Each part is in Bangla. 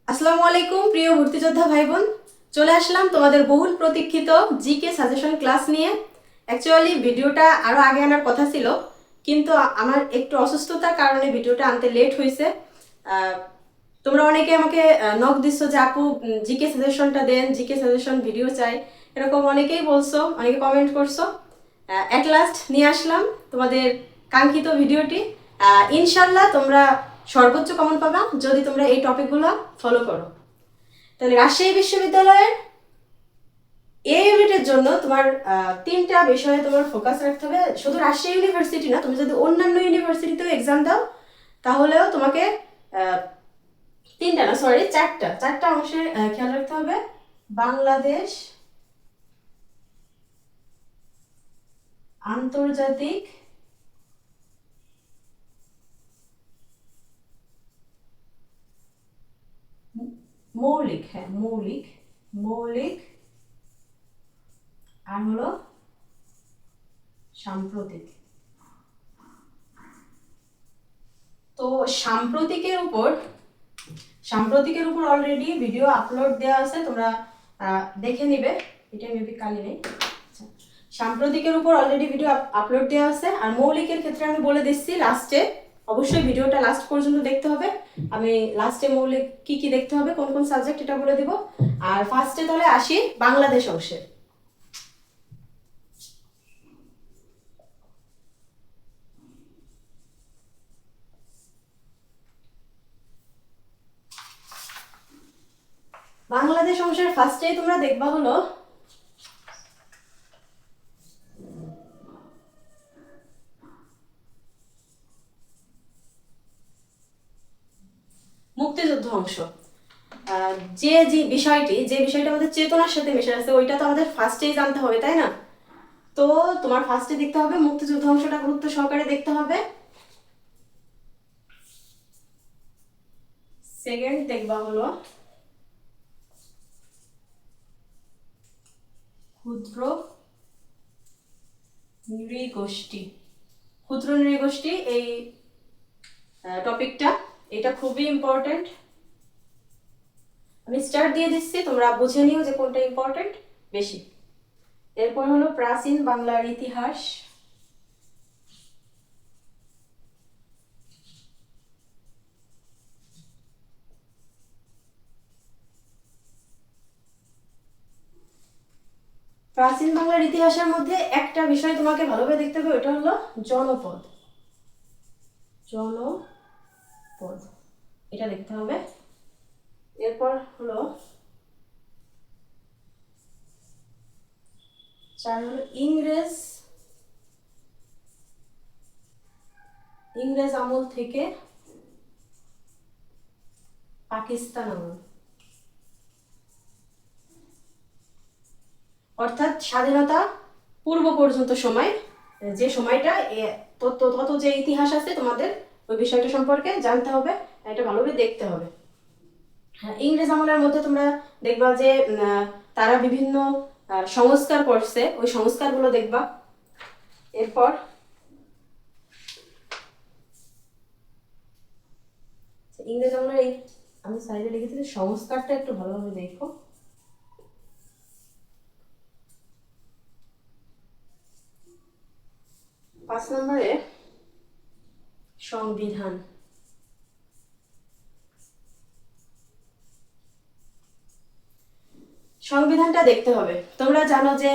আসসালামু আলাইকুম প্রিয় ভর্তি যোদ্ধা ভাই বোন, চলে আসলাম তোমাদের বহুল প্রতীক্ষিত জিকে সাজেশন ক্লাস নিয়ে। অ্যাকচুয়ালি ভিডিওটা আরও আগে আনার কথা ছিল, কিন্তু আমার একটু অসুস্থতার কারণে ভিডিওটা আনতে লেট হয়েছে। তোমরা অনেকে আমাকে নক দিচ্ছ যে আপু জিকে সাজেশনটা দেন, জিকে সাজেশন ভিডিও চাই, এরকম অনেকেই বলছো, অনেকে কমেন্ট করছো। অ্যাট লাস্ট নিয়ে আসলাম তোমাদের কাঙ্ক্ষিত ভিডিওটি। ইনশাল্লাহ তোমরা সর্বোচ্চ কমন পাবা যদি তোমরা এই টপিকগুলো ফলো করো। তাহলে রাজশাহী বিশ্ববিদ্যালয়ের এই ইউনিটের জন্য তোমার তিনটা বিষয়ে তোমার ফোকাস রাখতে হবে। শুধু রাজশাহী ইউনিভার্সিটি না, তুমি যদি অন্যান্য ইউনিভার্সিটিতেও এক্সাম দাও তাহলেও তোমাকে তিনটা না, সরি চারটা চারটা অংশে খেয়াল রাখতে হবে। বাংলাদেশ আন্তর্জাতিক মৌলিক, হ্যাঁ মৌলিক, মৌলিক আর হলো সাম্প্রতিক। তো সাম্প্রতিকের উপর অলরেডি ভিডিও আপলোড দেওয়া আছে, তোমরা দেখে নিবে। এটা মেবি কালি নেই। আচ্ছা, সাম্প্রতিকের উপর অলরেডি ভিডিও আপলোড দেওয়া আছে। আর মৌলিকের ক্ষেত্রে আমি বলে দিচ্ছি লাস্টে, অবশ্যই ভিডিওটা লাস্ট পর্যন্ত দেখতে হবে। আমি লাস্টে মৌলিক কি কি দেখতে হবে, কোন কোন সাবজেক্ট, এটা বলে দিব। আর ফার্স্টে তাহলে আসি বাংলাদেশ অংশে। বাংলাদেশ অংশের ফার্স্টেই তোমরা দেখবা হলো মুক্তিযুদ্ধ অংশ। যে বিষয়টা আমাদের চেতনার সাথে মিশে আছে, ওইটা তো আমাদের ফার্স্টেই জানতে হবে, তাই না? তো তোমার ফার্স্টে দেখতে হবে মুক্তিযুদ্ধ অংশটা গুরুত্ব সহকারে দেখতে হবে। সেকেন্ড দেখবা হলো ক্ষুদ্র নৃগোষ্ঠী। ক্ষুদ্র নৃগোষ্ঠী এই টপিকটা, এটা খুবই ইম্পর্টেন্ট। আমি স্টার্ট দিয়ে দিচ্ছি, তোমরা বুঝে নিও যে কোনটা ইম্পর্টেন্ট বেশি। এরপর হলো প্রাচীন বাংলার ইতিহাস। প্রাচীন বাংলার ইতিহাসের মধ্যে একটা বিষয় তোমাকে ভালোভাবে দেখতে হবে, ওটা হলো জনপদ। জনপদ এটা দেখতে হবে। এরপর হলো চার হলো ইংরেজ আমল থেকে পাকিস্তান আমল, অর্থাৎ স্বাধীনতা পূর্ব পর্যন্ত সময়, যে সময়টা তত যে ইতিহাস আছে তোমাদের ওই বিষয়টা সম্পর্কে জানতে হবে, এটা ভালোভাবে দেখতে হবে। হ্যাঁ, ইংরেজ আমলের মধ্যে তোমরা দেখবা যে তারা বিভিন্ন সংস্কার করছে, ওই সংস্কারগুলো দেখবা। এরপর ইংরেজ আমলের এই, আমি সাইডে লিখেছি সংস্কারটা একটু ভালোভাবে দেখো। পাঁচ নম্বরে সংবিধান। সংবিধানটা দেখতে হবে। তোমরা জানো যে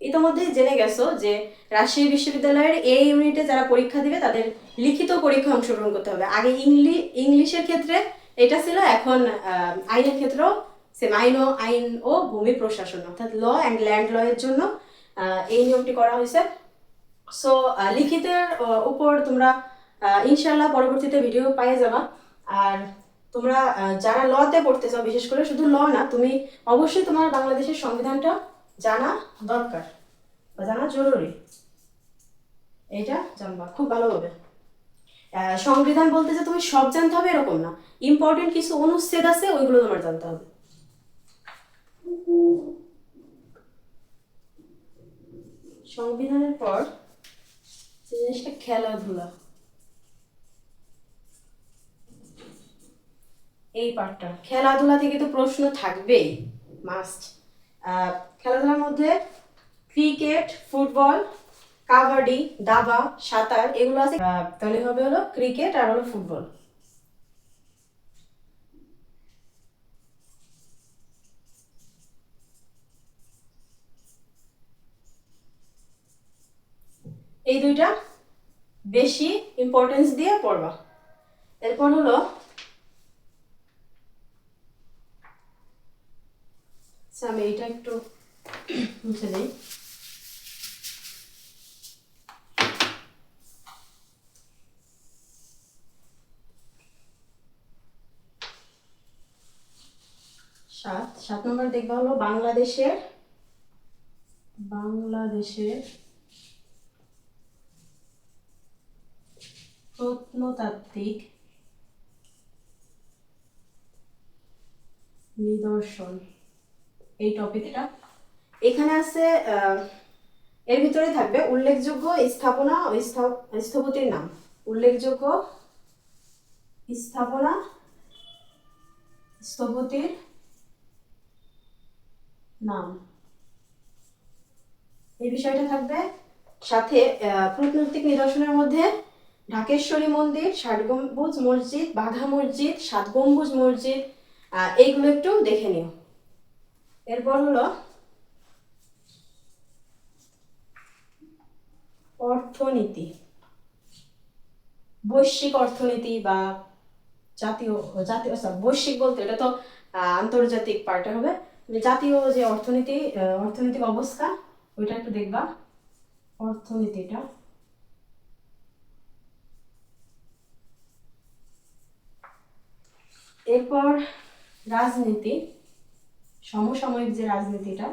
ইতোমধ্যেই জেনে গেছো যে রাজশাহী বিশ্ববিদ্যালয়ের এই ইউনিটে যারা পরীক্ষা দিবে তাদের লিখিত পরীক্ষা অংশগ্রহণ করতে হবে। আগে ইংলিশের ক্ষেত্রে এটা ছিল, এখন আইনের ক্ষেত্রেও সেম। আইন ও ভূমি প্রশাসন অর্থাৎ ল অ্যান্ড ল্যান্ড ল এর জন্য এই নিয়মটি করা হয়েছে। সো লিখিতের উপর তোমরা ইনশাল্লাহ পরবর্তীতে ভিডিও পাইয়ে যাবা। আর তোমরা যারা লতে পড়তে চাও, বিশেষ করে শুধু ল না, তুমি অবশ্যই তোমার বাংলাদেশের সংবিধানটা জানা দরকার বা জানা জরুরি। এটা জানবা খুব ভালোভাবে। সংবিধান বলতে যে তুমি সব জানতে হবে এরকম না, ইম্পর্টেন্ট কিছু অনুচ্ছেদ আছে ওইগুলো তোমার জানতে হবে। সংবিধানের পর যে জিনিসটা খেলাধুলা, এই পার্টটা খেলাধুলা থেকে তো প্রশ্ন থাকবেই, মাস্ট। খেলাধুলার মধ্যে ক্রিকেট, ফুটবল, কাবাডি, দাবা, সাঁতার এগুলো আছে। তাহলে হবে হলো ক্রিকেট আর হলো ফুটবল। এই দুইটা বেশি ইম্পর্টেন্স দিয়ে পড়বা। এরপর হলো আমি এটা একটু মুছে দিই। সাত নম্বর দেখবা হলো বাংলাদেশের প্রত্নতাত্ত্বিক নিদর্শন, এই টপিকটা এখানে আছে। এর ভিতরে থাকবে উল্লেখযোগ্য স্থাপনা ও স্থপতির নাম। উল্লেখযোগ্য স্থাপনা, স্থপতির নাম, এই বিষয়টা থাকবে। সাথে প্রত্নতাত্ত্বিক নিদর্শনের মধ্যে ঢাকেশ্বরী মন্দির, ষাট গম্বুজ মসজিদ, বাঘা মসজিদ, সাত গম্বুজ মসজিদ, এইগুলো একটু দেখে নিও। এরপর হলো অর্থনীতি, বৈশ্বিক অর্থনীতি বা জাতীয় জাতীয় বৈশ্বিক বলতে এটা তো আন্তর্জাতিক পার্টে হবে। জাতীয় যে অর্থনৈতিক অবস্থা ওইটা একটু দেখবা, অর্থনীতিটা। এরপর রাজনীতি, সমসাময়িক যে রাজনীতিটা,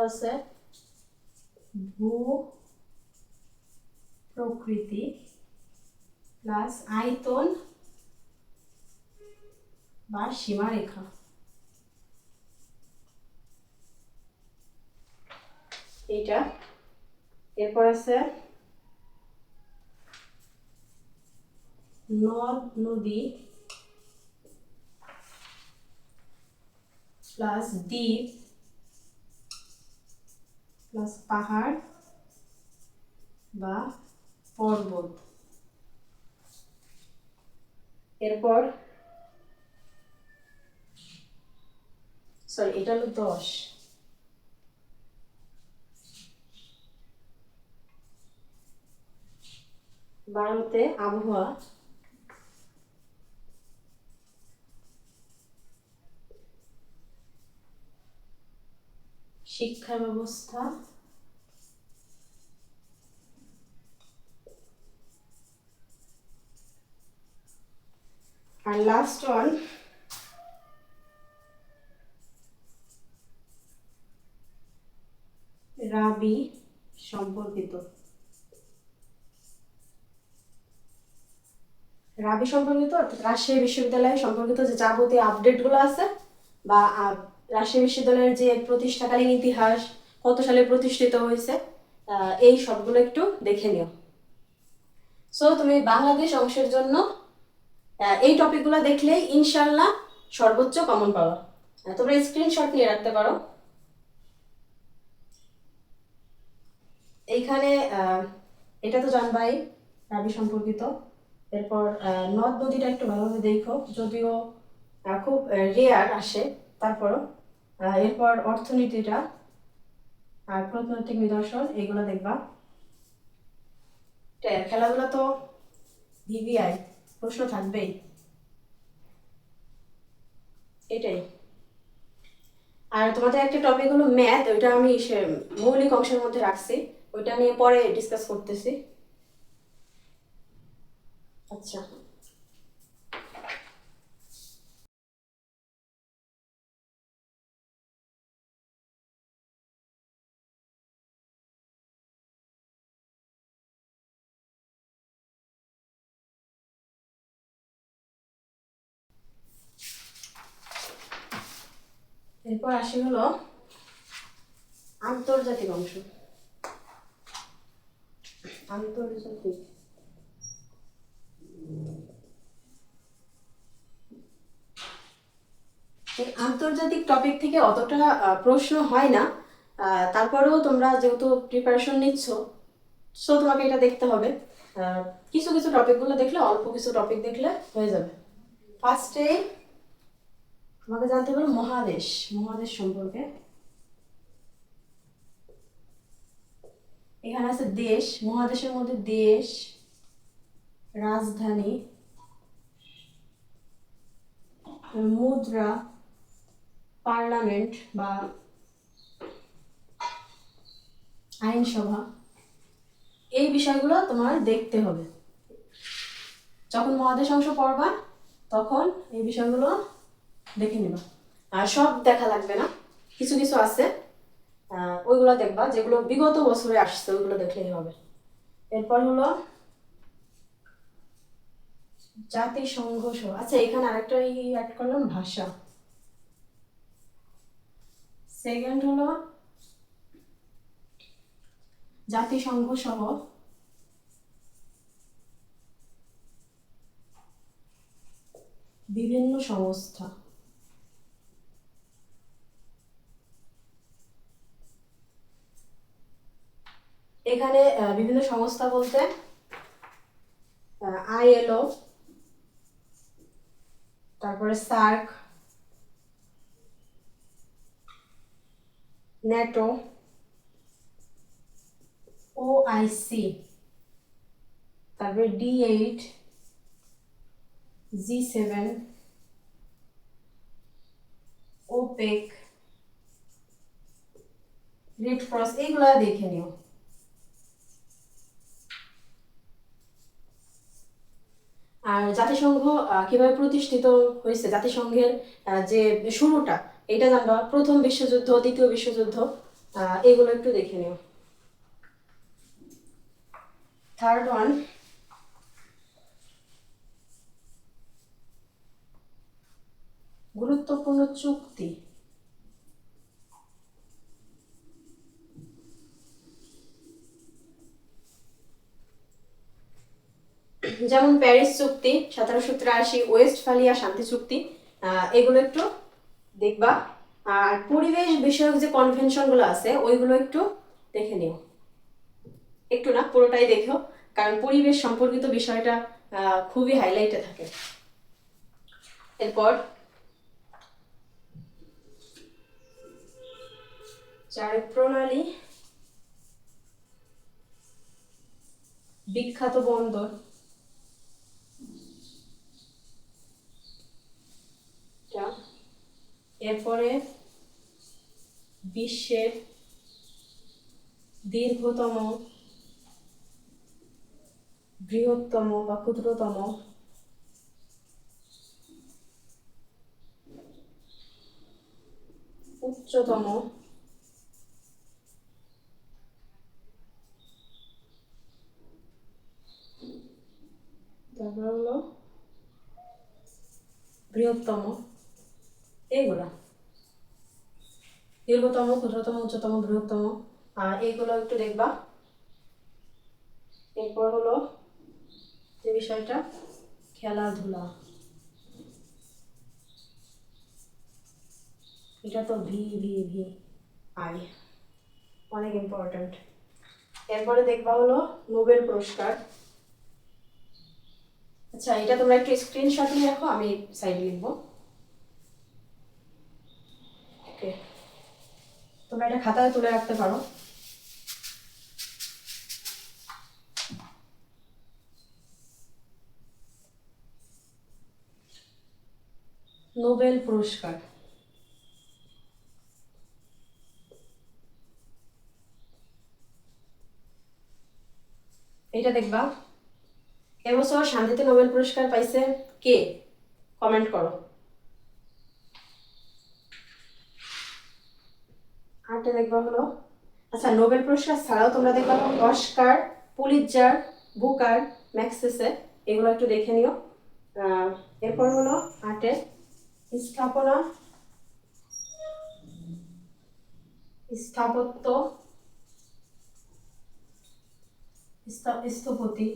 আছে ভূ প্রকৃতি প্লাস আয়তন বা সীমারেখা, এইটা। এরপর আছে নদ নদী প্লাস দ্বীপ প্লাস পাহাড় বা পর্বত। এরপর এটা হলো 10। ভারতে আবহাওয়া, শিক্ষা ব্যবস্থা, আর লাস্ট ওয়ান রাবি সম্পর্কিত। অর্থাৎ রাজশাহী বিশ্ববিদ্যালয় সম্পর্কিত যে যাবতীয় আপডেটগুলো আছে, বা রাজশাহী বিশ্ববিদ্যালয়ের যে প্রতিষ্ঠাকালীন ইতিহাস, কত সালে প্রতিষ্ঠিত হয়েছে, এই সবগুলো একটু দেখে নিও। সো তুমি বাংলাদেশ অংশের জন্য এই টপিকগুলো দেখলেই ইনশাল্লাহ সর্বোচ্চ কমন পাওয়া। তোমরা স্ক্রিনশট নিয়ে রাখতে পারো। এইখানে এটা তো জানবাই রাবি সম্পর্কিত। এরপর নদ নদীটা একটু ভালোভাবে দেখো, যদিও খুব রেয়ার আসে তারপরও। এরপর অর্থনীতিটা আর প্রত্নতাত্ত্বিক নিদর্শন এগুলো দেখবা। খেলাধুলা তো ভিভিআই প্রশ্ন থাকবেই, এটাই। আর তোমাদের একটা টপিক হলো ম্যাথ, ওইটা আমি মৌলিক অংশের মধ্যে রাখছি, ওইটা নিয়ে পরে ডিসকাস করতেছি। আচ্ছা, এরপর আসি হলো আন্তর্জাতিক অংশ। আন্তর্জাতিক আন্তর্জাতিক টপিক থেকে অতটা প্রশ্ন হয় না, তারপরেও তোমরা যেহেতু প্রিপারেশন নিচ্ছ, সো তোমাকে এটা দেখতে হবে। কিছু কিছু টপিকগুলো দেখলে, অল্প কিছু টপিক দেখলে হয়ে যাবে। ফার্স্টে তোমাকে জানতে হবে মহাদেশ, মহাদেশ সম্পর্কে। এখানে আছে দেশ, মহাদেশের মধ্যে দেশ, রাজধানী, মুদ্রা, পার্লামেন্ট বা আইনসভা, এই বিষয়গুলো তোমার দেখতে হবে। যখন মহাদেশ অংশ পড়বা তখন এই বিষয়গুলো দেখে নিবা। আর সব দেখা লাগবে না, কিছু কিছু আছে ওইগুলো দেখবা, যেগুলো বিগত বছরে আসছে ওইগুলো দেখলেই হবে। এরপর হলো জাতিসংঘ সহ, আচ্ছা এখানে আরেকটা অ্যাড করলাম, ভাষা। সেকেন্ড হলো জাতিসংঘ সহ বিভিন্ন সংস্থা। এখানে বিভিন্ন সংস্থা বলতে আইএলও, তারপরে সার্ক, ন্যাটো, ওআইসি, তারপরে D8, G7, opaque, red cross, এইগুলো দেখে নিও। আর জাতিসংঘ কিভাবে প্রতিষ্ঠিত হয়েছে, জাতিসংঘের যে শুরুটা, এটা জানবা। প্রথম বিশ্বযুদ্ধ, দ্বিতীয় বিশ্বযুদ্ধ, এগুলো একটু দেখে নিও। থার্ড ওয়ান, গুরুত্বপূর্ণ চুক্তি। যেমন প্যারিস চুক্তি, 1783, ওয়েস্টফালিয়া শান্তি চুক্তি, এগুলো একটু দেখবা। আর পরিবেশ বিষয়ক যে কনভেনশনগুলো আছে ওইগুলো একটু দেখে নিও। একটু না, পুরোটাই দেখো, কারণ পরিবেশ সম্পর্কিত বিষয়টা খুবই হাইলাইটে থাকে। এরপর চার প্রণালী, বিখ্যাত বন্দর, এরপরে বিশ্বের দীর্ঘতম, বৃহত্তম বা ক্ষুদ্রতম উচ্চতম তারপর হলো বৃহত্তম, এইগুলা দীর্ঘতম, ক্ষুদ্রতম, উচ্চতম, বৃহত্তম, এইগুলো একটু দেখবা। এরপর হলো যে বিষয়টা খেলাধুলা, এটা তো ভি ভি ভি আই, অনেক ইম্পর্ট্যান্ট। এরপরে দেখবা হলো নোবেল পুরস্কার। আচ্ছা এটা তোমরা একটু স্ক্রিনশট নিয়ে রাখো, আমি সাইডে লিখবো। ওকে, তোমরা এটা খাতায় তুলে রাখতে পারো। নোবেল পুরস্কার, এটা দেখবা। এবছর শান্তিতে নোবেল পুরস্কার পাইছে কে, কমেন্ট করো। আরেকটা দেখবা হলো, আচ্ছা নোবেল পুরস্কার ছাড়াও তোমরা দেখবা অস্কার, পুলিৎজার, বুকার, ম্যাগসেসে, এগুলো একটু দেখে নিও। এরপর হলো আর্টে স্থাপনা, স্থাপত্য, স্থপতি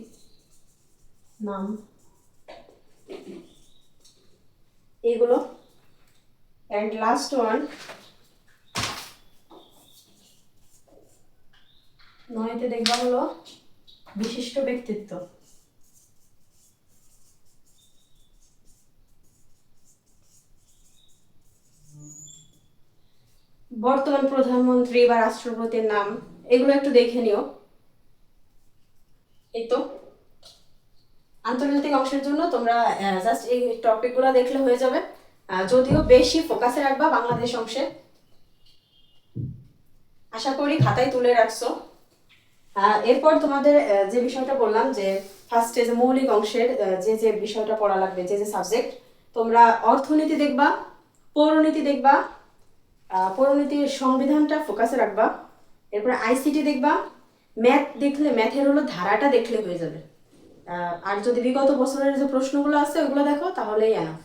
নাম, এগুলো। অ্যান্ড লাস্ট ওয়ান 9তে দেখবা হলো বিশিষ্ট ব্যক্তিত্ব। বর্তমান প্রধানমন্ত্রী বা রাষ্ট্রপতির নাম এগুলো একটু দেখে নিও। এই তো আন্তর্জাতিক অংশের জন্য তোমরা জাস্ট এই টপিকগুলো দেখলে হয়ে যাবে, যদিও বেশি ফোকাসে রাখবা বাংলাদেশ অংশে। আশা করি খাতায় তুলে রাখছো। এরপর তোমাদের যে বিষয়টা বললাম যে ফার্স্টে যে মৌলিক অংশের যে যে বিষয়টা পড়া লাগবে, যে যে সাবজেক্ট, তোমরা অর্থনীতি দেখবা, পৌরনীতি দেখবা, পৌরনীতির সংবিধানটা ফোকাসে রাখবা। এরপর আইসিটি দেখবা, ম্যাথ দেখলে ম্যাথের হলো ধারাটা দেখলে হয়ে যাবে। আর যদি বিগত বছরের যে প্রশ্নগুলো আছে ওগুলো দেখো তাহলেই এনাফ।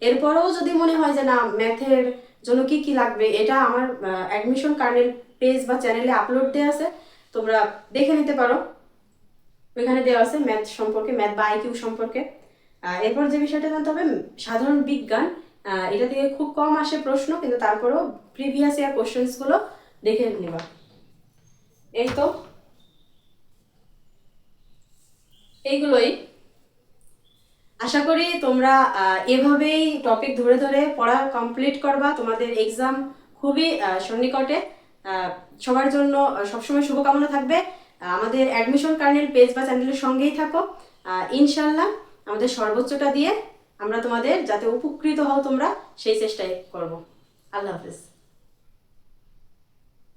এরপরেও যদি মনে হয় যে না ম্যাথের জন্য কি কি লাগবে, এটা আমার অ্যাডমিশন কার্নেল পেজ বা চ্যানেলে আপলোড দেওয়া আছে, তোমরা দেখে নিতে পারো। ওইখানে দেওয়া আছে ম্যাথ সম্পর্কে, ম্যাথ বা আইকিউ সম্পর্কে। এরপর যে বিষয়টা জানতে হবে সাধারণ বিজ্ঞান, এটা থেকে খুব কম আসে প্রশ্ন, কিন্তু তারপরেও প্রিভিয়াস ইয়ার কোশ্চেন্সগুলো দেখে নিবা। এই তো এইগুলোই। আশা করি তোমরা এভাবেই টপিক ধরে ধরে পড়া কমপ্লিট করবা। তোমাদের এক্সাম খুবই সন্নিকটে। সবার জন্য সবসময় শুভকামনা থাকবে। আমাদের অ্যাডমিশন কার্নেল পেজ বা চ্যানেলের সঙ্গেই থাকো। ইনশাল্লাহ আমাদের সর্বোচ্চটা দিয়ে আমরা তোমাদের যাতে উপকৃত হও তোমরা সেই চেষ্টাই করব। আল্লাহ হাফেজ।